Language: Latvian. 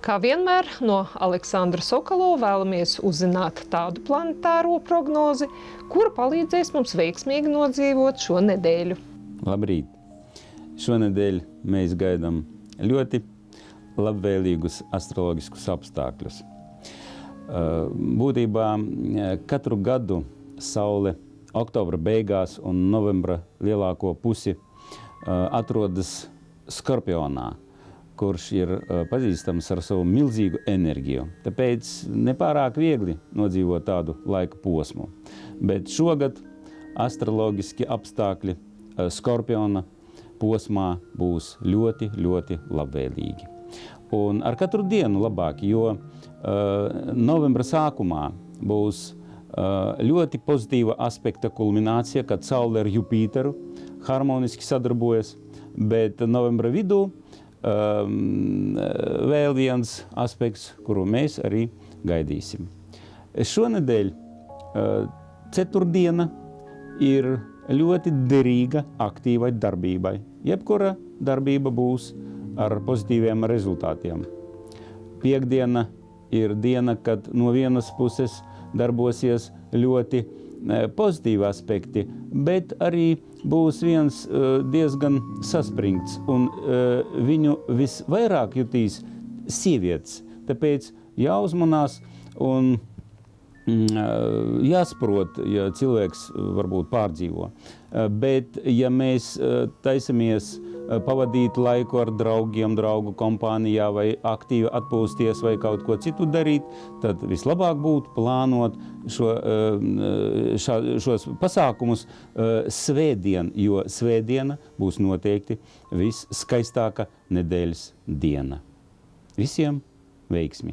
Kā vienmēr, no Aleksandra Sokolova vēlamies uzzināt tādu planetāro prognozi, kura palīdzēs mums veiksmīgi nodzīvot šo nedēļu. Labrīt! Šonedēļ mēs gaidām ļoti labvēlīgus astroloģiskus apstākļus. Būtībā katru gadu Saule oktobra beigās un novembra lielāko pusi atrodas Skorpionā, kurš ir pazīstams ar savu milzīgu enerģiju. Tāpēc nepārāk viegli nodzīvot tādu laika posmu. Bet šogad astroloģiski apstākļi Skorpiona posmā būs ļoti, ļoti labvēlīgi. Un ar katru dienu labāk, jo novembra sākumā būs ļoti pozitīva aspekta kulminācija, kad Saule ar Jupiteru harmoniski sadarbojas, bet novembra vidū vēl viens aspekts, kuru mēs arī gaidīsim. Šonedēļ ceturtdiena ir ļoti derīga aktīvai darbībai. Jebkura darbība būs ar pozitīviem rezultātiem. Piektdiena ir diena, kad no vienas puses darbosies ļoti pozitīvi aspekti, bet arī būs viens diezgan saspringts, un viņu visvairāk jutīs sievietes. Tāpēc jāuzmanās un jāsaprot, ja cilvēks varbūt pārdzīvo. Bet, ja mēs taisamies pavadīt laiku ar draugiem, draugu kompānijā vai aktīvi atpūsties vai kaut ko citu darīt, tad vislabāk būtu plānot šos pasākumus svētdien, jo svētdiena būs noteikti visskaistākā nedēļas diena. Visiem veiksmi!